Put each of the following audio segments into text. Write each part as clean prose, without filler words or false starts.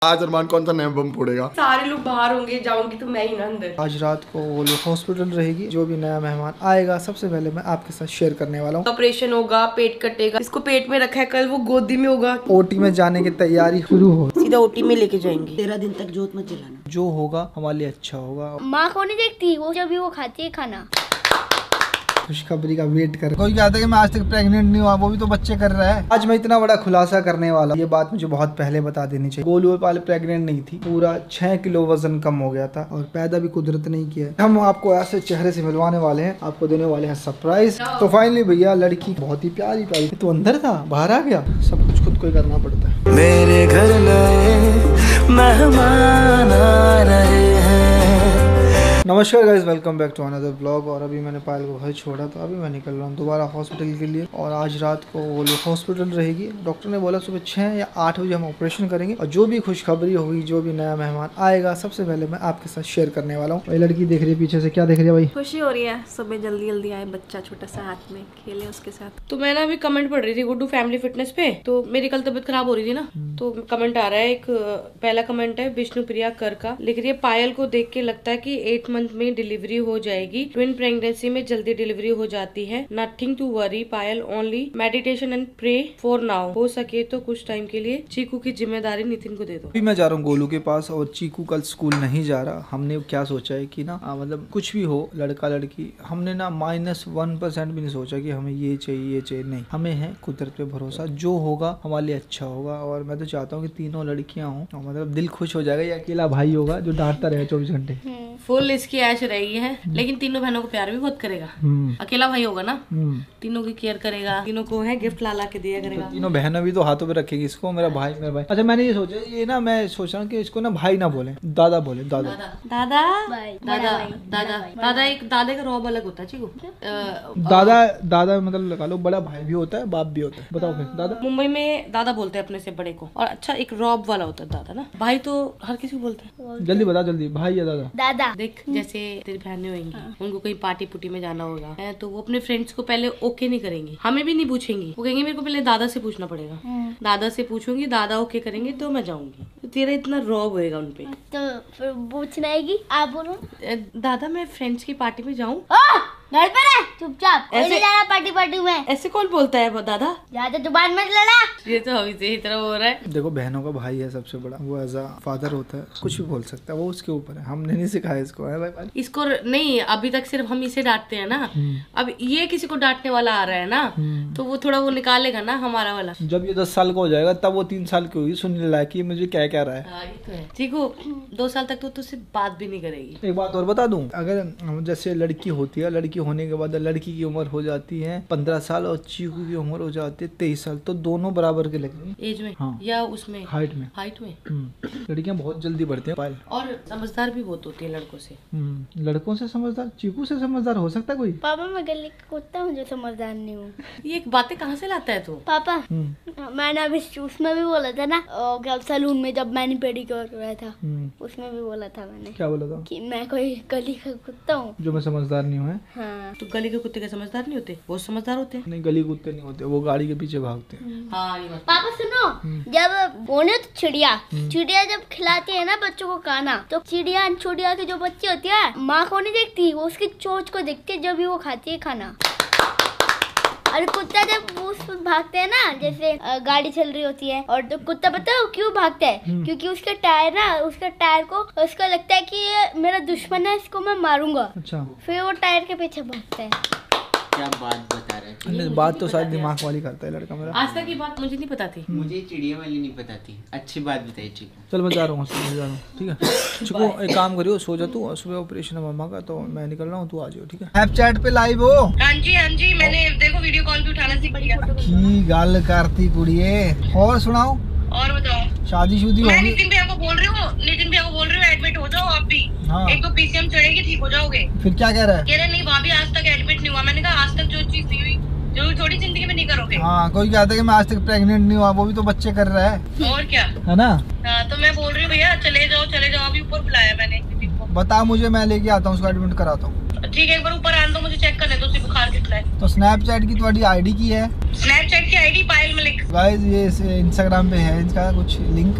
आज अरमान कौन सा नया बम फोड़ेगा? सारे लोग बाहर होंगे, जाऊंगी तो मैं ही ना अंदर। आज रात को वो लोग हॉस्पिटल रहेगी। जो भी नया मेहमान आएगा सबसे पहले मैं आपके साथ शेयर करने वाला हूँ। ऑपरेशन होगा, पेट कटेगा, इसको पेट में रखा है, कल वो गोदी में होगा। ओटी में जाने की तैयारी शुरू हो, सीधा ओटी में लेके जाएंगे। 13 दिन तक जोत मत जलाना। जो होगा हमारे लिए अच्छा होगा। माँ को नहीं देखती, वो जब भी वो खाती है खाना। खुशखबरी का वेट कर। कोई कहता है कि मैं आज तक प्रेग्नेंट नहीं हुआ, वो भी तो बच्चे कर रहा है। आज मैं इतना बड़ा खुलासा करने वाला, ये बात मुझे बहुत पहले बता देनी चाहिए। गोलू पहले प्रेग्नेंट नहीं थी, पूरा 6 किलो वजन कम हो गया था और पैदा भी कुदरत नहीं किया। हम आपको ऐसे चेहरे से मिलवाने वाले हैं, आपको देने वाले हैं सरप्राइज। तो फाइनली भैया लड़की बहुत ही प्यारी प्यारी। तो अंदर था, बाहर आ गया, सब कुछ खुद को ही करना पड़ता है। मेरे घर नए मेहमान आ रहे हैं। नमस्कार guys, welcome back to another blog. और अभी मैंने पायल को घर छोड़ा, तो अभी मैं निकल रहा हूँ दोबारा हॉस्पिटल के लिए। और आज रात को वो लोग हॉस्पिटल रहेगी। डॉक्टर ने बोला सुबह 6 या 8 बजे हम ऑपरेशन करेंगे। और जो भी खुशखबरी होगी, जो भी नया मेहमान आएगा, सबसे पहले मैं आपके साथ शेयर करने वाला हूँ। वही लड़की देख रही है पीछे से, क्या देख रही है भाई? खुशी हो रही है, सुबह जल्दी जल्दी आए बच्चा छोटा सा हाथ में, खेले उसके साथ। तो मैं ना अभी कमेंट पढ़ रही थी गुड्डू फैमिली फिटनेस पे, तो मेरी कल तबीयत खराब हो रही थी ना, तो कमेंट आ रहा है। एक पहला कमेंट है विष्णु प्रिया कर का, लिख रही है पायल को देख के लगता है कि 8 मंथ में डिलीवरी हो जाएगी। ट्विन प्रेगनेंसी में जल्दी डिलीवरी हो जाती है। Nothing to worry Payal, only meditation and pray for now. हो सके तो कुछ टाइम के लिए चीकू की जिम्मेदारी नितिन को दे दो। अभी मैं जा रहा हूँ गोलू के पास, और चीकू कल स्कूल नहीं जा रहा। हमने क्या सोचा है कि ना मतलब कुछ भी हो, लड़का लड़की, हमने ना -1% भी नहीं सोचा कि हमें ये चाहिए ये चाहिए। नहीं, हमें है कुदरत पे भरोसा, जो होगा हमारे लिए अच्छा होगा। और मैं तो चाहता हूँ कि तीनों लड़कियां हों, मतलब दिल खुश हो जाएगा। ये अकेला भाई होगा जो डांटता रहे 24 घंटे। फुल इसकी ऐश रहेगी है, लेकिन तीनों बहनों को प्यार भी बहुत करेगा। अकेला भाई होगा ना, तीनों की केयर करेगा, तीनों को है गिफ्ट ला के दिया करेगा। तो तीनों बहनें भी तो हाथों पे रखेगी इसको, मेरा भाई मेरा भाई। अच्छा मैंने ये सोचा, ये ना मैं सोच रहा हूँ कि इसको ना भाई ना बोले, दादा बोले। दादा दादा दादा दादा दादा। एक दादा का रॉब अलग होता है चीकू। दादा दादा मतलब लगा लो, बड़ा भाई भी होता है, बाप भी होता है। बताओ फिर दादा। मुंबई में दादा बोलते हैं अपने से बड़े को। और अच्छा एक रॉब वाला होता है दादा ना। भाई तो हर किसी को बोलते हैं। जल्दी बता, जल्दी, भाई या दादा? दादा। देख जैसे तेरी बहनें होंगी, उनको कहीं पार्टी पुटी में जाना होगा है, तो वो अपने फ्रेंड्स को पहले ओके नहीं करेंगी, हमें भी नहीं पूछेंगी। वो कहेंगे मेरे को पहले दादा से पूछना पड़ेगा। दादा से पूछूंगी, दादा ओके करेंगे तो मैं जाऊंगी। तो तेरा इतना रॉब होएगा उनपे। तो फिर पूछना आएगी, आप बोलो दादा मैं फ्रेंड्स की पार्टी में जाऊँ। घर पर है चुपचाप, ऐसे जाना पार्टी में। ऐसे कौन बोलता है वो दादा? ज्यादा जुबान मत लड़ा। ये तो अभी से ही तरह हो रहा है। देखो बहनों का भाई है सबसे बड़ा, वो एज अ फादर होता है, कुछ भी बोल सकता है, वो उसके ऊपर है। हमने नहीं सिखाया इसको, है भाई? इसको नहीं, अभी तक सिर्फ हम इसे डांटते हैं ना। अब ये किसी को डांटने वाला आ रहा है ना, तो वो थोड़ा वो निकालेगा ना हमारा वाला। जब ये 10 साल का हो जाएगा तब वो 3 साल की होगी, सुनने लायक कि मुझे क्या कह रहा है। ये तो है। ठीक हो, 2 साल तक तो तुझसे बात भी नहीं करेगी। एक बात और बता दूं, अगर जैसे लड़की होती है, लड़की होने के बाद लड़की की उम्र हो जाती है 15 साल और चीकू की उम्र हो जाती है 23 साल, तो दोनों बराबर के लगेंगे एज में। हाँ। या उसमें हाइट में। लड़कियां बहुत जल्दी बढ़ती हैं पायल, और समझदार भी बहुत होती है लड़कों से। लड़कों से समझदार? चीकू से समझदार हो सकता है कोई? पापा मैं गली का कुत्ता हूँ जो समझदार नहीं हूँ। ये बातें कहाँ से लाता है तू? पापा मैंने अभी उसमें भी बोला था ना, क्या सलून में जब मैंने पेडिक्योर किया था, उसमें भी बोला था मैंने। क्या बोला था? कि मैं कोई गली का कुत्ता हूँ जो मैं समझदार नहीं हूँ। हाँ। तो गली के कुत्ते के समझदार नहीं होते? बहुत समझदार होते हैं। नहीं, गली कुत्ते नहीं होते, वो गाड़ी के पीछे भागते हैं। हाँ ये बात। पापा सुनो, जब बोने तो चिड़िया जब खिलाती है ना बच्चों को खाना, तो चिड़िया की जो बच्ची होती है माँ को नहीं देखती, वो उसकी चोंच को देखती है जब भी वो खाती है खाना। और कुत्ता जब उस भागते हैं ना, जैसे गाड़ी चल रही होती है, और तो कुत्ता पता है क्यों भागता है? क्योंकि उसके टायर को उसको लगता है कि ये मेरा दुश्मन है, इसको मैं मारूंगा। अच्छा। फिर वो टायर के पीछे भागता है। क्या बात बता रहे हैं? बात तो शायद दिमाग वाली करता है लड़का मेरा। आज तक की बात मुझे नहीं पता थी। मुझे चिड़िया वाली नहीं पता थी। अच्छी बात बताई चीकू। चल मैं जा रहा हूँ, ठीक है? चिकू एक काम करियो, सो जा तू, सुबह ऑपरेशन है मम्मा का, तो मैं निकल रहा हूँ, तू आ जाओ, ठीक है? स्नैपचैट पे लाइव हो? हाँ जी, मैंने देखो वीडियो कॉल भी उठाना सीख लिया। की गल करती कुड़िए। और सुनाओ, और बताओ, शादी शुदी मैं होगी? नितिन भैया को बोल रही हूँ एडमिट हो जाओ आप भी। हाँ। एक तो पीसीएम चढ़ेगी, ठीक हो जाओगे। फिर क्या कह रहा है? कह रहे नहीं, वहाँ भी आज तक एडमिट नहीं हुआ। मैंने कहा आज तक जो चीज नहीं हुई, जो थोड़ी जिंदगी में नहीं करोगे। हाँ, कोई कहता है कि मैं आज तक प्रेग्नेंट नहीं हुआ, वो भी तो बच्चे कर रहा है। और क्या है ना? हाँ, तो मैं बोल रही हूँ भैया चले जाओ। अभी ऊपर बुलाया मैंने नितिन को। बता मुझे, मैं लेके आता हूँ, उसको एडमिट कराता हूँ। ठीक है, एक बार ऊपर आने दो, मुझे चेक करने दो बुखार कितना है। तो स्नैपचैट की तुम्हारी आईडी की है? स्नैपचैट की आईडी पायल मलिक। गाइस ये इंस्टाग्राम पे है इनका कुछ लिंक,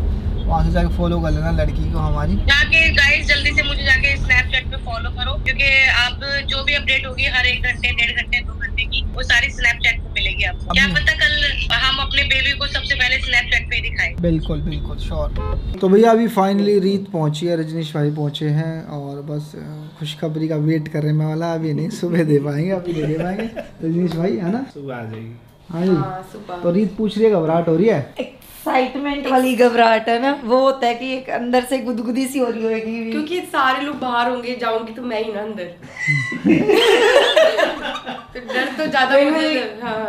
वहाँ से जाके फॉलो कर लेना लड़की को हमारी। जाके गाइस जल्दी से मुझे जाके स्नैपचैट पे फॉलो करो, क्योंकि आप जो भी अपडेट होगी हर 1 घंटे 1.5 घंटे 2 घंटे की वो सारी स्नैपचैट पे मिलेगी आपको। क्या पता कल हम अपने बेबी को सबसे पहले स्नैपचैट पे दिखाएं। बिल्कुल बिल्कुल श्योर। तो भैया अभी फाइनली रीत पहुंची है, रजनीश भाई पहुंचे हैं और बस खुशखबरी का वेट कर रहे हैं। मैं वाला अभी नहीं, सुबह दे पाएंगे, अभी नहीं दे पाएंगे रजनीश भाई, है ना? सुबह आ जाएगी। हाँ जी। तो रीत पूछ रही है घबराहट हो रही है? एक्साइटमेंट वाली घबराहट है ना, वो होता है कि एक अंदर से गुदगुदी सी हो रही होगी, क्योंकि सारे लोग बाहर होंगे, जाऊंगी तो मैं ही ना अंदर। तो डर तो ज्यादा ही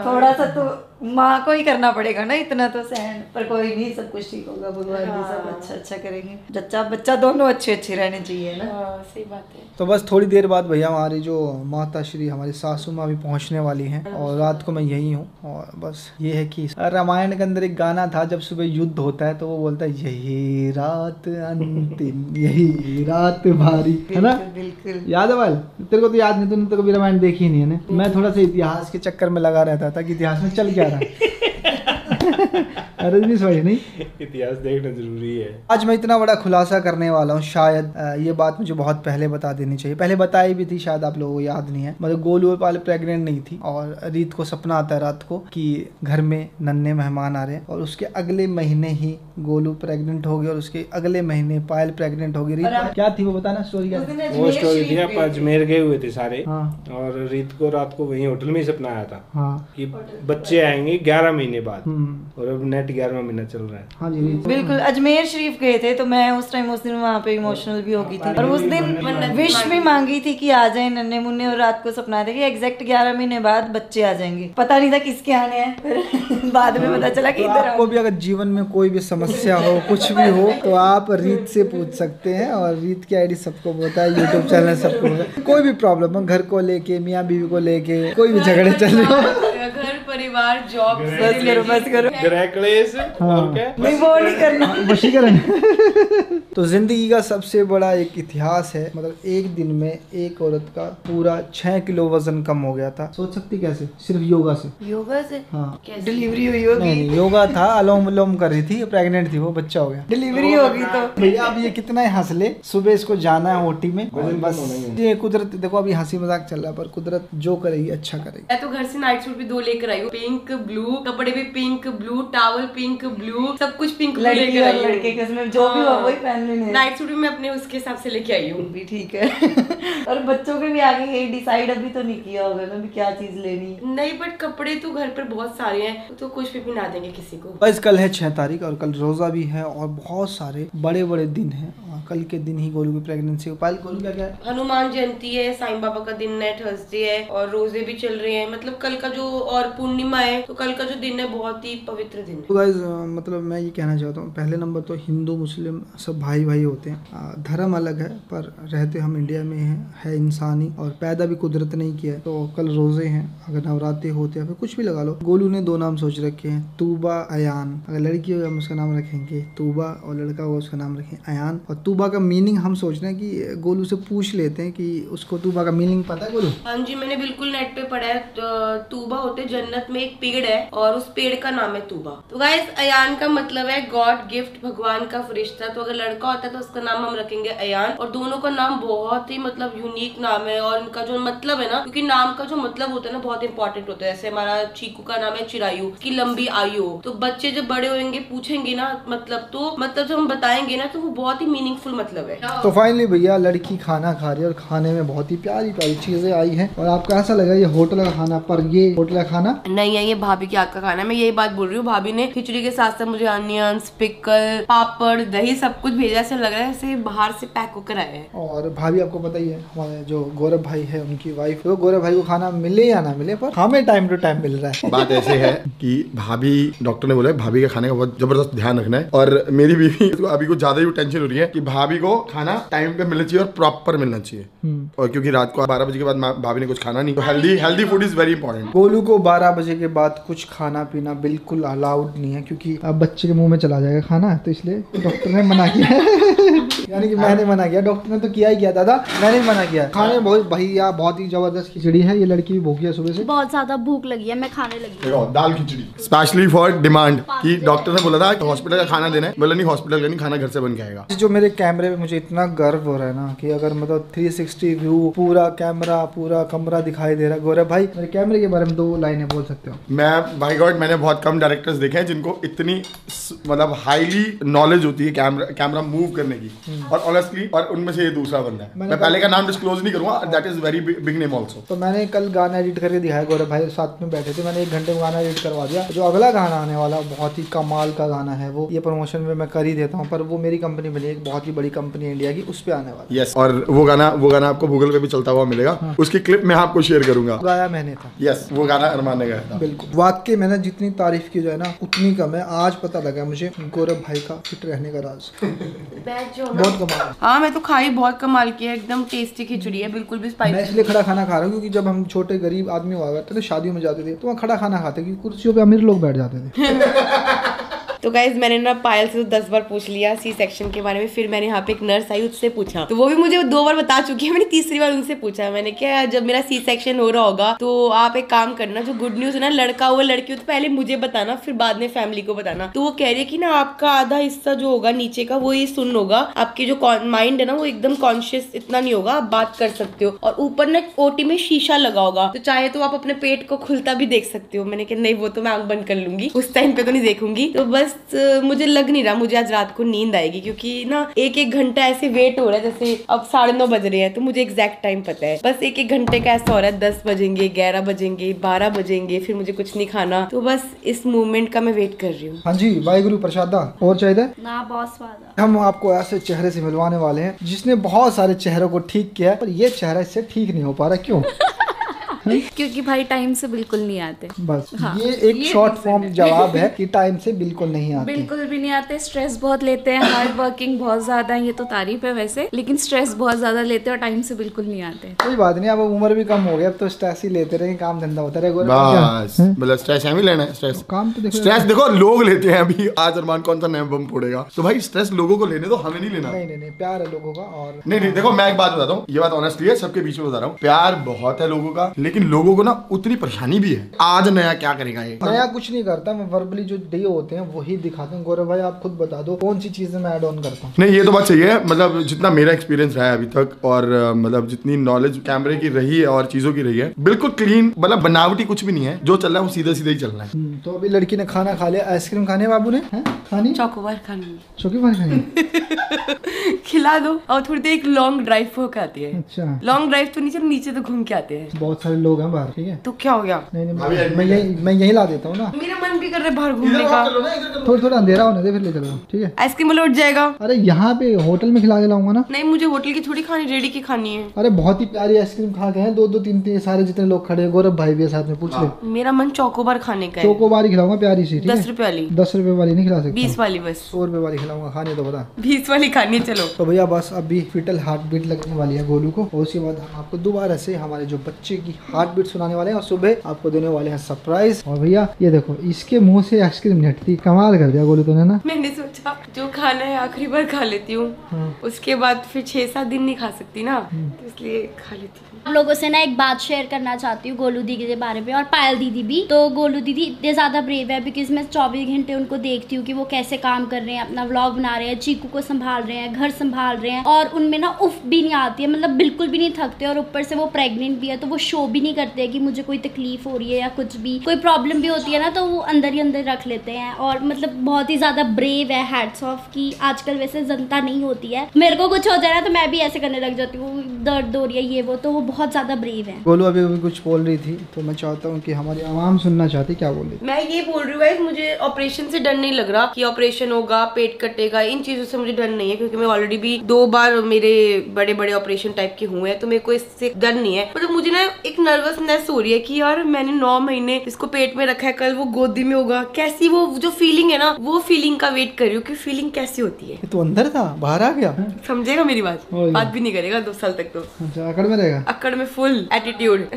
थोड़ा सा तो माँ को ही करना पड़ेगा ना, इतना तो सहन। पर कोई नहीं, सब कुछ ठीक होगा, भगवान जी सब अच्छा करेंगे। जच्चा बच्चा दोनों अच्छे रहने चाहिए ना। सही बात है। तो बस थोड़ी देर बाद भैया हमारी जो माता श्री हमारी सासू माँ भी पहुँचने वाली हैं और रात को मैं यही हूँ। और बस ये है कि रामायण के अंदर एक गाना था, जब सुबह युद्ध होता है तो वो बोलता है यही रात अंतिम, यही रात भारी, है ना? बिल्कुल याद है भाई? तेरे को तो याद नहीं, तूने तो कभी रामायण देखी ही नहीं है ना। मैं थोड़ा सा इतिहास के चक्कर में लगा रहता था कि इतिहास में चल क्या रहा रजनीश भाई, नहीं इतिहास देखना जरूरी है। आज मैं इतना बड़ा खुलासा करने वाला हूँ, शायद ये बात मुझे बहुत पहले बता देनी चाहिए, पहले बताई भी थी, शायद आप लोगों को याद नहीं है। मतलब गोलू पाल प्रेग्नेंट नहीं थी और रीत को सपना आता है रात को कि घर में नन्हे मेहमान आ रहे हैं, और उसके अगले महीने ही गोलू प्रेग्नेंट हो गई और उसके अगले महीने पायल प्रेग्नेंट हो गई। रीत क्या थी वो बताना, स्टोरी क्या थी? वो स्टोरी थी, आप अजमेर गए हुए थे सारे। हाँ। और रीत को रात को वहीं होटल में ही सपना आया था। हाँ। कि बच्चे आएंगे 11 महीने बाद, और अब नेट 11वां महीना चल रहा है। हाँ जी बिल्कुल। अजमेर शरीफ गए थे तो मैं उस दिन वहाँ पे इमोशनल भी हो गई थी, और उस दिन विश भी मांगी थी कि आ जाए नन्हे मुन्ने, और रात को सपना था कि एग्जैक्ट 11 महीने बाद बच्चे आ जाएंगे। पता नहीं था किसके आने हैं, बाद में पता चला कि तो इधर आपको भी अगर जीवन में कोई भी समस्या हो, कुछ भी हो, तो आप रीत से पूछ सकते हैं। और रीत की आईडी सबको पता है, यूट्यूब चैनल सबको पता है। कोई भी प्रॉब्लम हो, घर को लेके, मियाँ बीवी को लेके, कोई भी झगड़े चल रहे हो, घर परिवार जॉब, बस करो ग्रह क्लेश और क्या, नहीं वो नहीं करना, वशीकरण। तो जिंदगी का सबसे बड़ा एक इतिहास है, मतलब एक दिन में एक औरत का पूरा 6 किलो वजन कम हो गया था। सोच सकती कैसे? सिर्फ योगा से। योगा से? हाँ। डिलीवरी हुई होगी? नहीं, योगा था, अलोम विलोम कर रही थी, प्रेग्नेंट थी वो, बच्चा हो गया, डिलीवरी होगी तो भैया अब ये कितना ही हंस ले, सुबह इसको जाना है ओटी में, और बस ये कुदरत, देखो अभी हंसी मजाक चल रहा है, पर कुदरत जो करेगी अच्छा करेगी। मैं तो घर से नाइट सूट भी 2 लेकर आई हूँ, पिंक ब्लू, कपड़े भी pink blue, towel pink blue, सब कुछ पिंक लड़की लेकर और आई हूँ। लड़के के उसमें जो भी हो वही पहन लेने। नाइट सूट भी मैं अपने उसके हिसाब से लेके आई हूँ। भी ठीक है। और बच्चों के भी आगे यही डिसाइड अभी तो नहीं किया होगा ना भी क्या चीज लेनी है। नहीं, बट कपड़े तो घर पर बहुत सारे हैं, तो कुछ भी पहना देंगे किसी को। बस कल है 6 तारीख और कल रोजा भी है और बहुत सारे बड़े बड़े दिन हैं। और कल के दिन ही गोलू की प्रेगनेंसी। गोलू क्या क्या है? हनुमान जयंती है, साईं बाबा का दिन है, थर्सडे है, और रोजे भी चल रहे हैं। मतलब कल का जो, और पूर्णिमा है, तो कल का जो दिन है बहुत ही पवित्र दिन है। तो गाइस मतलब मैं ये कहना चाहता हूँ, पहले नंबर तो हिंदू मुस्लिम सब भाई भाई होते हैं, धर्म अलग है पर रहते हम इंडिया में है इंसानी, और पैदा भी कुदरत नहीं किया है। तो कल रोजे हैं, अगर नवरात्रि होते हैं, फिर कुछ भी लगा लो। गोलू ने 2 नाम सोच रखे हैं, तूबा अयान। अगर लड़की होगा हम उसका नाम रखेंगे तूबा, और लड़का होगा उसका नाम रखेंगे अयान। और तूबा का मीनिंग हम सोच रहे हैं कि गोलू से पूछ लेते हैं कि उसको तूबा का मीनिंग पता है गोलू? हाँ जी, मैंने बिल्कुल नेट पे पढ़ा है। तूबा होते जन्नत में एक पेड़ है और उस पेड़ का नाम है तूबा। तो गाइस अयान का मतलब है गॉड गिफ्ट, भगवान का फरिश्ता। तो अगर लड़का होता है तो उसका नाम हम रखेंगे अयान। और दोनों का नाम बहुत ही मतलब यूनिक नाम है, और इनका जो मतलब है ना, क्योंकि नाम का जो मतलब होता है ना बहुत इंपॉर्टेंट होता है। जैसे हमारा चीकू का नाम है चिरायु, की लंबी आयु। तो बच्चे जब बड़े होंगे पूछेंगे ना मतलब, तो मतलब जब हम बताएंगे ना तो वो बहुत ही मीनिंगफुल मतलब है। तो फाइनली भैया लड़की खाना खा रही है और खाने में बहुत ही प्यारी प्यारी चीजें आई हैं। और आपको ऐसा लगा ये होटल का खाना, पर ये होटल का खाना नहीं है, ये भाभी के हाथ का खाना है। मैं यही बात बोल रही हूँ, भाभी ने खिचड़ी के साथ साथ मुझे अनियंस, पिकल, पापड़, दही सब कुछ भेजा। ऐसे लग रहा है जैसे बाहर से पैक होकर आया है। और भाभी आपको पता ही है, हमारे जो गौरव भाई है उनकी वाइफ, तो गौरव भाई को खाना मिले या ना मिले पर हमें टाइम टू टाइम मिल रहा है। बात ऐसे है कि भाभी, डॉक्टर ने बोला भाभी के खाने का बहुत जबरदस्त ध्यान रखना है। और मेरी बीवी को अभी कुछ ज्यादा ही टेंशन हो रही है कि भाभी को खाना टाइम पे मिलना चाहिए और प्रॉपर मिलना चाहिए। और क्योंकि रात को 12 बजे के बाद भाभी ने कुछ खाना नहीं, तो healthy food is very important. Golu को 12 बजे के बाद कुछ खाना पीना बिल्कुल अलाउड नहीं है, क्योंकि अब बच्चे के मुंह में चला जाएगा खाना, तो इसलिए डॉक्टर ने मना किया यानी कि मैंने मना किया, डॉक्टर ने तो किया ही किया दादा, मैंने मना किया। खाने बहुत भैया बहुत ही जबरदस्त खिचड़ी है, ये लड़की भी भूखी है सुबह से, बहुत ज्यादा भूख लगी है, मैं खाने लगी। देखो दाल खिचड़ी स्पेशली फॉर डिमांड कि डॉक्टर ने बोला था कि हॉस्पिटल का खाना देना है, बोला नहीं हॉस्पिटल का नहीं, खाना घर से बन के आएगा। जो मेरे कैमरे में मुझे इतना गर्व हो रहा है ना कि अगर मतलब 360 व्यू पूरा कैमरा पूरा कमरा दिखाई दे रहा है। गौरव भाई मेरे कैमरे के बारे में 2 लाइनें बोल सकते हो? मैं भाई गॉड मैंने बहुत कम डायरेक्टर्स देखे हैं जिनको इतनी मतलब हाईली नॉलेज होती है कैमरा मूव करने की, और ऑनेस्टली और उनमें से ये दूसरा बंदा है। मैं पहले का नाम डिस्क्लोज नहीं करूंगा, that is very big name also. तो मैंने कल गाना एडिट करके दिखाया, गौरव भाई साथ में बैठे थे, मैंने 1 घंटे में गाना एडिट करवा दिया। जो अगला गाना आने वाला बहुत ही कमाल का गाना है, वो ये प्रमोशन में मैं कर ही देता हूँ, पर वो मेरी कंपनी में नहीं, एक बहुत ही बड़ी कंपनी है इंडिया की, उस पे आने वाला। यस, और वो गाना आपको गूगल पे भी चलता हुआ मिलेगा। हाँ। उसकी क्लिप मैं आपको शेयर करूंगा। गाया मैंने था। यस, वो गाना अरमान ने गाया था। बिल्कुल, वाकई मैंने जितनी तारीफ की जो है ना उतनी कम है। आज पता लगा मुझे गौरव भाई का फिट रहने का राज। बहुत कमाल। हाँ मैं तो खाई बहुत कमाल की है, एकदम टेस्टी खिचड़ी है, बिल्कुल भी स्पाइसी। मैं इसलिए खड़ा खाना खा रहा हूँ क्योंकि जब हम छोटे गरीब आदमी हुआ करते थे, शादियों में जाते थे, तो वहाँ खड़ा खाना खाते, क्योंकि कुर्सियों पे अमीर लोग बैठ जाते थे। तो गाइज मैंने ना पायल से तो 10 बार पूछ लिया सी सेक्शन के बारे में, फिर मैंने यहाँ पे एक नर्स आई उससे पूछा, तो वो भी मुझे 2 बार बता चुकी है। मैंने तीसरी बार उनसे पूछा, मैंने क्या जब मेरा सी सेक्शन हो रहा होगा तो आप एक काम करना, जो गुड न्यूज है ना, लड़का हुआ लड़की हो तो पहले मुझे बताना, फिर बाद में फैमिली को बताना। तो वो कह रही है कि ना आपका आधा हिस्सा जो होगा नीचे का वो ये सुन होगा, आपकी जो माइंड है ना वो एकदम कॉन्शियस इतना नहीं होगा, आप बात कर सकते हो, और ऊपर ना ओटी में शीशा लगा होगा, तो चाहे तो आप अपने पेट को खुलता भी देख सकते हो। मैंने कहा नहीं वो तो मैं आंख बंद कर लूंगी, उस टाइम पे तो नहीं देखूंगी। तो बस मुझे लग नहीं रहा मुझे आज रात को नींद आएगी, क्योंकि ना 1-1 घंटा ऐसे वेट हो रहा है, जैसे अब 9:30 बज रहे हैं, तो मुझे एग्जैक्ट टाइम पता है, बस 1-1 घंटे का ऐसा हो रहा है, 10 बजेंगे, 11 बजेंगे, 12 बजेंगे, फिर मुझे कुछ नहीं खाना। तो बस इस मूवमेंट का मैं वेट कर रही हूँ। हाँ जी, वाहिगुरु प्रसादा। और चाहिए ना बहुत स्वाद। हम आपको ऐसे चेहरे से मिलवाने वाले हैं जिसने बहुत सारे चेहरों को ठीक किया है, पर ये चेहरा इससे ठीक नहीं हो पा रहा। क्यों? क्योंकि भाई टाइम से बिल्कुल नहीं आते। बस हाँ, ये एक शॉर्ट फॉर्म जवाब है कि टाइम से बिल्कुल नहीं आते। बिल्कुल भी नहीं आते, स्ट्रेस बहुत लेते हैं, हार्ड वर्किंग बहुत ज्यादा है, ये तो तारीफ है वैसे, लेकिन स्ट्रेस बहुत ज्यादा लेते हैं और टाइम से बिल्कुल नहीं आते। कोई बात नहीं, अब उम्र भी कम हो गया, अब तो स्ट्रेस ही लेते रहे, काम धंधा होता रहे। बस मतलब स्ट्रेस है, लेना है स्ट्रेस, काम तो देखो लोग लेते हैं। अभी आज अरमान कौन सा नया बम फोड़ेगा, तो भाई स्ट्रेस लोगों को लेने दो, हमें नहीं लेना। नहीं प्यार है लोगों का। और नहीं देखो मैं एक बात बताता हूँ, ये बात ऑनेस्टली है, सबके बीच में बता रहा हूँ, प्यार बहुत है लोगों का, लेकिन लोगों को ना उतनी परेशानी भी है। आज नया क्या करेगा ये? नया कुछ नहीं करता मैं, वर्बली जो डे होते हैं वही दिखाता हूँ। गौरव भाई आप खुद बता दो कौन सी चीजें मैं ऐड ऑन करता हूँ। नहीं ये तो बात सही है, मतलब जितना मेरा एक्सपीरियंस रहा है अभी तक, और मतलब जितनी नॉलेज कैमरे की रही है और चीजों की रही है, बिल्कुल क्लीन, मतलब बनावटी कुछ भी नहीं है, जो चल रहा है वो सीधा सीधा ही चल रहा है। तो अभी लड़की ने खाना खा लिया, आइसक्रीम खाने बाबू ने खानी, चॉकोबार खानी, चॉकोबार खानी खिला दो, और थोड़ी देर एक लॉन्ग ड्राइव होकर आती है। अच्छा लॉन्ग ड्राइव तो नीचे तो घूम के आते हैं, बहुत सारे लोग हैं बाहर, ठीक है तो क्या हो गया? नहीं मैं यही ला देता हूँ ना, मेरा मन भी कर रहा है बाहर घूमने का। थोड़ा अंधेरा होने दे फिर ले चलो, ठीक है? आइसक्रीम वाला उठ जाएगा। अरे यहाँ पे होटल में खिला के लाऊंगा ना। नहीं मुझे होटल की थोड़ी खानी, रेडी की खानी है। अरे बहुत ही प्यारी आइसक्रीम खा के हैं, 2-2 3-3 सारे जितने लोग खड़े हैं, गौरव भाई भी साथ में, पूछ ले। मेरा मन चॉकोबार खाने का है। चोकोबार ही खिलाऊंगा प्यारी सी, 10 रुपए वाली। 10 रुपए वाली नहीं खिला सकता, 20 वाली बस। 100 रुपए वाली खिलाऊंगा, खाने तो बता। 20 वाली खानी है, चलो। तो भैया बस अभी फिटल हार्ट बीट लगने वाली है गोलू को, और उसके बाद हम आपको दोबारा से हमारे जो बच्चे की हार्ट बीट सुनाने वाले हैं, और सुबह आपको देने वाले हैं सरप्राइज। और भैया ये देखो इसके मुंह से आइसक्रीम नहीं हटती, कमाल कर दिया गोलू तूने ना। मैंने सोचा जो खाना है आखिरी बार खा लेती हूँ, उसके बाद फिर 6-7 दिन नहीं खा सकती ना, तो इसलिए खा लेती हूँ। आप लोगों से ना एक बात शेयर करना चाहती हूँ गोलू दीदी के बारे में, और पायल दीदी भी। तो गोलू दीदी इतने ज्यादा ब्रेव है, बिकॉज मैं 24 घंटे उनको देखती हूँ कि वो कैसे काम कर रहे हैं, अपना व्लॉग बना रहे हैं, चीकू को संभाल रहे हैं, घर संभाल रहे हैं, और उनमें ना उफ भी नहीं आती है, मतलब बिल्कुल भी नहीं थकते। और ऊपर से वो प्रेग्नेंट भी है, तो वो शो भी नहीं करते कि मुझे कोई तकलीफ हो रही है या कुछ भी, कोई प्रॉब्लम भी होती है ना तो वो अंदर ही अंदर रख लेते हैं। और मतलब बहुत ही ज्यादा ब्रेव है, हैट्स ऑफ। की आजकल वैसे जनता नहीं होती है, मेरे को कुछ हो जाए ना तो मैं भी ऐसे करने लग जाती हूँ, दर्द हो रही है ये वो, तो वो बहुत ज्यादा ब्रेव है। गोलू अभी कुछ बोल रही थी, तो मैं चाहता हूँ कि हमारी आवाम सुनना चाहती, क्या बोल रही? मैं ये बोल रही हूँ मुझे ऑपरेशन से डर नहीं लग रहा कि ऑपरेशन होगा, पेट कटेगा, इन चीजों से मुझे डर नहीं है, क्योंकि मैं ऑलरेडी भी भी 2 बार मेरे बड़े बड़े ऑपरेशन टाइप के हुए हैं, तो मेरे को इससे डर नहीं है। मतलब मुझे ना एक नर्वसनेस हो रही है कि यार मैंने 9 महीने इसको पेट में रखा है, कल वो गोदी में होगा, कैसी वो जो फीलिंग है ना, वो फीलिंग का वेट कर रही हूँ कि फीलिंग कैसी होती है। तो अंदर था, बाहर आ गया, समझेगा मेरी बात भी नहीं करेगा 2 साल तक। तो अच्छा, अकड़ में रहेगा, अकड़ में फुल एटीट्यूड।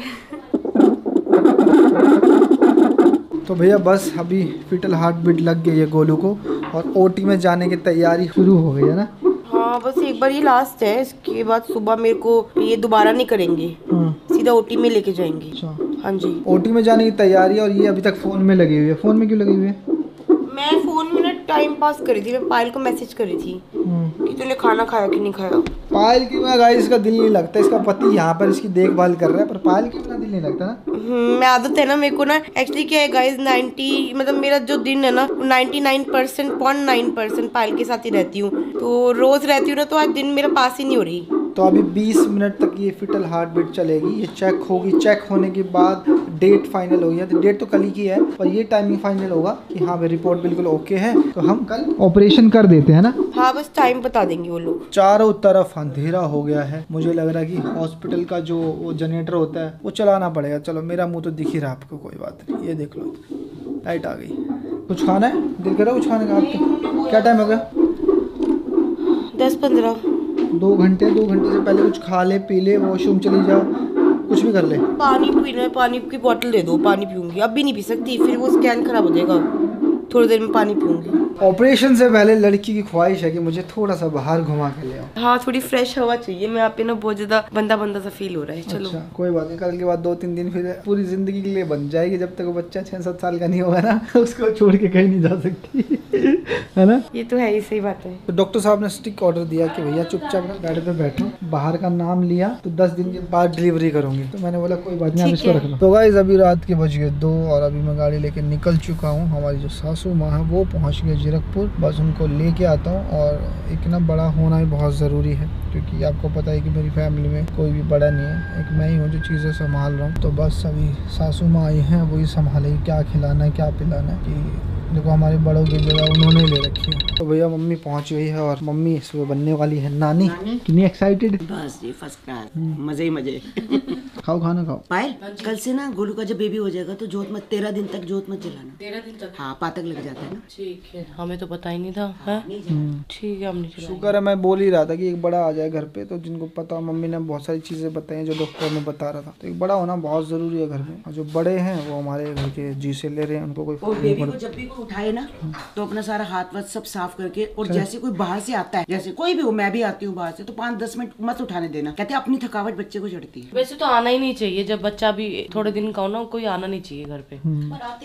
तो भैया बस अभी फिटल हार्ट बीट लग गई है गोलू को और ओटी में जाने की तैयारी शुरू हो गई है ना। हाँ बस एक बार ये लास्ट है, इसके बाद सुबह मेरे को ये दोबारा नहीं करेंगे, सीधा ओटी में लेके जाएंगे। अच्छा। हाँ जी, ओटी में जाने की तैयारी है और ये अभी तक फोन में लगी हुई है। फोन में क्यों लगी हुई है? मैं फोन में ना टाइम पास करी थी, मैं पायल को मैसेज करी थी कि तूने खाना खाया कि नहीं खाया। पायल की बिना गाइस इसका दिल नहीं लगता, इसका पति यहाँ पर इसकी देखभाल कर रहा है, पर पायल की बिना दिल नहीं लगता ना। मैं आदत है ना मेरे को ना, एक्चुअली क्या है गाइस 90 मतलब मेरा जो दिन है ना 99.9% पायल के साथ ही रहती हूँ, तो रोज रहती हूँ ना, तो आज दिन मेरा पास ही नहीं हो रही। तो अभी 20 मिनट तक ये फिटल हार्ट बीट चलेगी, ये चेक होगी, चेक होने के बाद डेट फाइनल होगी। तो डेट तो कल ही की है, पर ये टाइमिंग फाइनल होगा कि हाँ भाई रिपोर्ट बिल्कुल ओके है, तो हम कल ऑपरेशन कर देते हैं ना। हाँ बस टाइम बता देंगे वो लोग। चारों तरफ अंधेरा हो गया है, मुझे लग रहा है कि हॉस्पिटल का जो वो जनरेटर होता है वो चलाना पड़ेगा। चलो मेरा मुंह तो दिख ही रहा आपको, कोई बात नहीं, ये देख लो लाइट आ गई। कुछ खाना है, दिल कर रहा है कुछ खाने का आपको? क्या टाइम हो गया? 10-15। 2 घंटे से पहले कुछ खा ले, पी ले, वॉशरूम चली जाओ, कुछ भी कर ले। पानी पीना है, पानी की बोतल दे दो, पानी पीऊंगी। अब भी नहीं पी सकती, फिर वो स्कैन खराब हो जाएगा, थोड़ी देर में पानी पीऊंगी। ऑपरेशन से पहले लड़की की ख्वाहिश है कि मुझे थोड़ा सा बाहर घुमा के ले आओ। हाँ थोड़ी फ्रेश हवा चाहिए, मैं आप पे ना बहुत ज्यादा बंदा सा फील हो रहा है। चलो अच्छा, कोई बात नहीं, कल के बाद 2-3 दिन फिर पूरी जिंदगी के लिए बन जाएगी। जब तक वो बच्चा 6-7 साल का नहीं होगा ना, उसको छोड़ के कहीं नहीं जा सकती है ना। ये तो है ही, सही बात है। तो डॉक्टर साहब ने स्ट्रिक्ट ऑर्डर दिया कि भैया चुपचाप बेड पे बैठो, बाहर का नाम लिया तो 10 दिन के बाद डिलीवरी करूंगी। तो मैंने बोला कोई बात नहीं, आप इसको रखना। तो गाइस अभी रात के बज गए 2 और अभी मैं गाड़ी लेके निकल चुका हूँ। हमारी जो सासू माँ है वो पहुँच गए जीरकपुर, बस उनको लेके आता हूँ। और इतना बड़ा होना भी बहुत ज़रूरी है, क्योंकि आपको पता है कि मेरी फैमिली में कोई भी बड़ा नहीं है, एक मैं ही हूँ जो चीज़ें संभाल रहा हूँ। तो बस अभी सासू माँ आई हैं, वही संभालेगी क्या खिलाना है क्या पिलाना है, कि देखो हमारे बड़ों की जगह उन्होंने ले रखी है। तो भैया मम्मी पहुंच गई है और मम्मी सुबह बनने वाली है नानी। कितनी एक्साइटेड? बस जी फर्स्ट क्लास, मजे ही मजे। खाओ खाना खाओ। पायल कल से ना गोलू का जब बेबी हो जाएगा तो जोत मत, 13 दिन तक जोत मत जलाना। 13 दिन तक? हाँ, पातक लग जाता है ना। ठीक है, हमें तो पता ही नहीं था। ठीक है, हमने शुक्र है, मैं बोल ही रहा था कि एक बड़ा आ जाए घर पे, तो जिनको पता, मम्मी ने बहुत सारी चीजें बताई जो डॉक्टर ने बता रहा था। तो एक बड़ा होना बहुत जरूरी है घर में, और जो बड़े हैं वो हमारे घर के जी से ले रहे हैं, उनको कोई बेबी को जब भी कोई उठाए ना तो अपना सारा हाथ वाथ सब साफ करके, और जैसे कोई बाहर से आता है, जैसे कोई भी हो, मैं भी आती हूँ बाहर से, तो 5-10 मिनट मत उठाने देना। कहते हैं अपनी थकावट बच्चे को चढ़ती है। वैसे तो आना ही नहीं चाहिए, जब बच्चा भी थोड़े दिन का हो ना, कोई आना नहीं चाहिए घर पे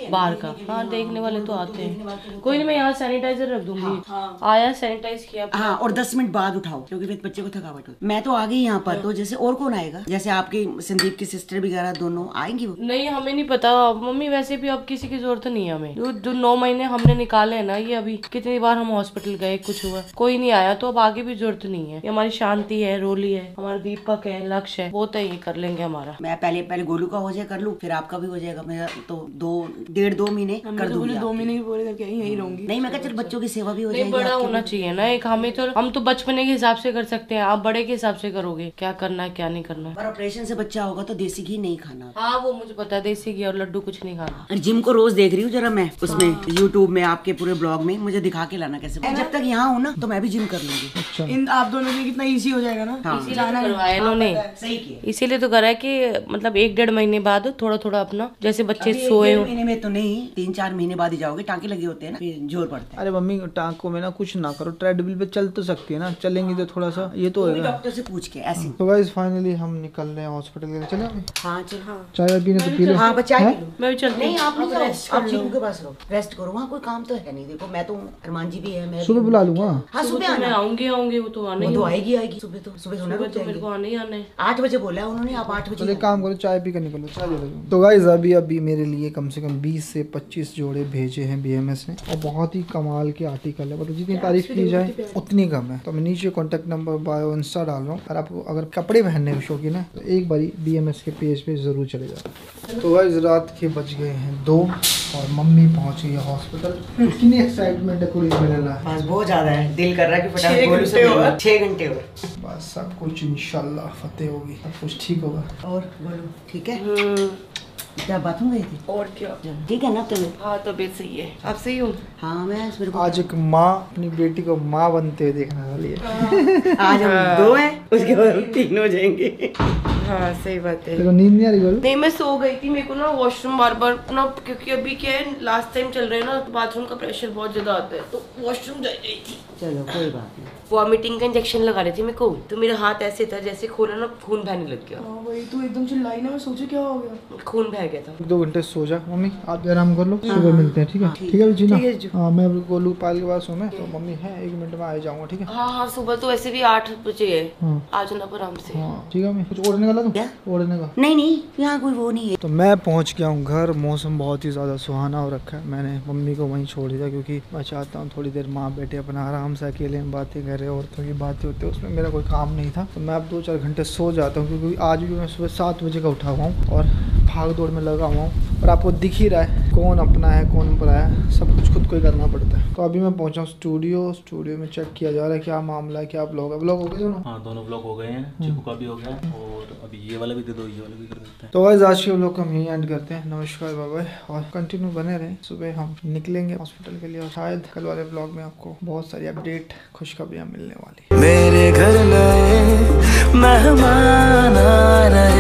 बाहर का। हाँ देखने वाले तो आते हैं, कोई नहीं, मैं यहाँ सैनिटाइजर रख दूंगी। आया सैनिटाइज किया। हाँ, और 10 मिनट बाद उठाओ, क्योंकि फिर बच्चे को थकावट होती। मैं तो आ गई यहाँ पर, तो जैसे और कौन आएगा? जैसे आपकी संदीप की सिस्टर वगैरह दोनों आएंगी वो? नहीं, हमें नहीं पता मम्मी, वैसे भी अब किसी की जरूरत नहीं है हमें। जो 9 महीने हमने निकाले है ना, ये अभी कितनी बार हम हॉस्पिटल गए, कुछ हुआ, कोई नहीं आया, तो अब आगे भी जरूरत नहीं है। ये हमारी शांति है, रोली है, हमारा दीपक है, लक्ष्य है, वो तो ये कर लेंगे हमारा। मैं पहले गोलू का हो जाए कर लूं, फिर आपका भी हो जाएगा। मेरा तो 1.5-2 महीने कर दूंगी। 2 महीने पूरे करके यहीं रहूंगी। नहीं, मैं कहती हूँ बच्चों की सेवा भी हो जाएगी। बड़ा होना चाहिए ना एक, हम तो बचपने के हिसाब से कर सकते हैं, आप बड़े के हिसाब से करोगे, क्या करना है क्या नहीं करना। पर ऑपरेशन से बच्चा होगा तो देसी घी नहीं खाना। हाँ वो मुझे पता है, देसी घी और लड्डू कुछ नहीं खाना। जिम को रोज देख रही हूँ जरा मैं, उसमें यूट्यूब में आपके पूरे ब्लॉग में, मुझे दिखा के लाना कैसे। जब तक यहाँ हूँ ना तो मैं भी जिम कर लूंगी। अच्छा। इन आप दोनों के कितना इजी हो जाएगा ना। हाँ। करवाया इन्होंने, सही किया। इसीलिए तो करा है कि मतलब 1-1.5 महीने बाद थोड़ा थोड़ा अपना, जैसे बच्चे सोए हो। महीने में तो नहीं, 3-4 महीने बाद ही जाओगे, टाँके लगे होते हैं ना, फिर जोर पड़ता है। अरे मम्मी टांकों में ना कुछ ना करो, ट्रेडमिल पे चल तो सकती है ना, चलेंगी तो थोड़ा सा ये तो होगा। डॉक्टर से पूछ के ऐसे। तो गाइस फाइनली हम निकल रहे हैं हॉस्पिटल के लिए। चले हाँ चल। हाँ चाय पीने तो पी लो। हाँ चाय पी लो। मैं भी चलती नहीं, आप चिकू के पास रहो, रेस्ट करो, वहाँ कोई काम तो है नहीं। देखो मैं तो अरमान जी भी है, मैं सुबह बुला लूंगा। हाँ सुबह आना। आऊंगी वो तो आने, वो तो आएगी सुबह, तो सुबह होना तो मेरे को आने ही आना है। 8 बजे बोला है उन्होंने, आप 8 बजे। तो एक काम करो, चाय पी कर निकलो, चाय ले लो। तो गाइस अभी मेरे लिए कम से कम 20 से 25 जोड़े भेजे हैं BMS ने, और बहुत ही कमाल के आर्टिकल है, मतलब जितनी तारीफ की जाए उतनी कम है। तो मैं नीचे कॉन्टेक्ट नंबर, बायो, इंस्टा डाल रहा हूँ, और आपको अगर कपड़े पहनने के शौकीन है तो एक बारी BMS के पेज पे जरूर चले जाओ। तो गाइस रात के बज गए हैं 2 और मम्मी पहुंच गई है हॉस्पिटल। कितनी एक्साइटमेंट है कुड़ी मिलने ला। बस बहुत ज्यादा है, दिल कर रहा है कि फटाफट गोलू से मिलो। 6 घंटे और बस सब कुछ इंशाल्लाह फतेह होगी, सब कुछ ठीक होगा। और गोलू ठीक है? क्या बाथरूम गई थी? और क्या, ठीक है ना तुम्हें? हाँ तबीयत सही है। आप सही हो? हाँ मैं आज एक माँ अपनी बेटी को माँ बनते हुए देखने वाली है। आज हम 2 हैं, उसके बाद 3 हो जाएंगे। हाँ सही बात है। देखो नींद नहीं आ रही गोलू? नहीं मैं सो गई थी, मेरे को ना वॉशरूम बार बार ना, क्योंकि अभी क्या है लास्ट टाइम चल रहे हैं ना, बाथरूम का प्रेशर बहुत ज्यादा आता है, तो वॉशरूम जा रही थी। चलो कोई बात नहीं। वॉमिटिंग का इंजेक्शन लगा रही थी मेरे को, तो मेरा हाथ ऐसे था जैसे खोला ना खून बहने लग गया। वही तो एकदम चिल्लाई ना, मैं सोचा क्या हो गया, खून बह गया था। 2 घंटे सो जा मम्मी, आप भी आराम कर लो, सुबह मिलते हैं। ठीक है ठीक है जीना। हाँ मैं गोलू पाल के पास सोने, तो मम्मी है 1 मिनट में आ जाऊंगा। ठीक है? हाँ हाँ सुबह तो वैसे भी 8 बजे है, आ जाना आराम से। हाँ ठीक है। मैं कुछ ओढ़ने वाला क्या? ओढ़ने का नहीं यहाँ कोई वो नहीं है। तो मैं पहुंच गया हूँ घर। मौसम बहुत ही ज़्यादा सुहाना हो रखा है। मैंने मम्मी को वहीं छोड़ दिया क्योंकि मैं चाहता हूँ थोड़ी देर माँ बेटे अपना आराम से अकेले में बातें करें, औरतों की बातें होती है, उसमें मेरा कोई काम नहीं था। तो मैं अब 2-4 घंटे सो जाता हूँ क्योंकि आज भी मैं सुबह 7 बजे का उठा हुआ हूँ और भाग दौड़ में लगा हुआ हूँ। और आपको दिख ही रहा है कौन अपना है कौन पराया है, सब कुछ खुद को ही करना पड़ता है। तो अभी मैं पहुंचा हूँ स्टूडियो में चेक किया जा रहा है क्या मामला है, क्या ब्लॉग है। ब्लॉग हो गए दोनों? हाँ दोनों ब्लॉग हो गए हैं, चिकू का भी हो गया और अभी ये वाला भी दे दो, ये वाला भी कर देते हैं। तो गाइस आज के ब्लॉग को हम यहीं एंड करते हैं। नमस्कार बाय बाय, और कंटिन्यू बने रहें। सुबह हम निकलेंगे हॉस्पिटल के लिए और शायद कल वाले ब्लॉग में आपको बहुत सारी अपडेट खुशखबरियाँ मिलने वाली। मेरे घर नए मेहमान आ रहे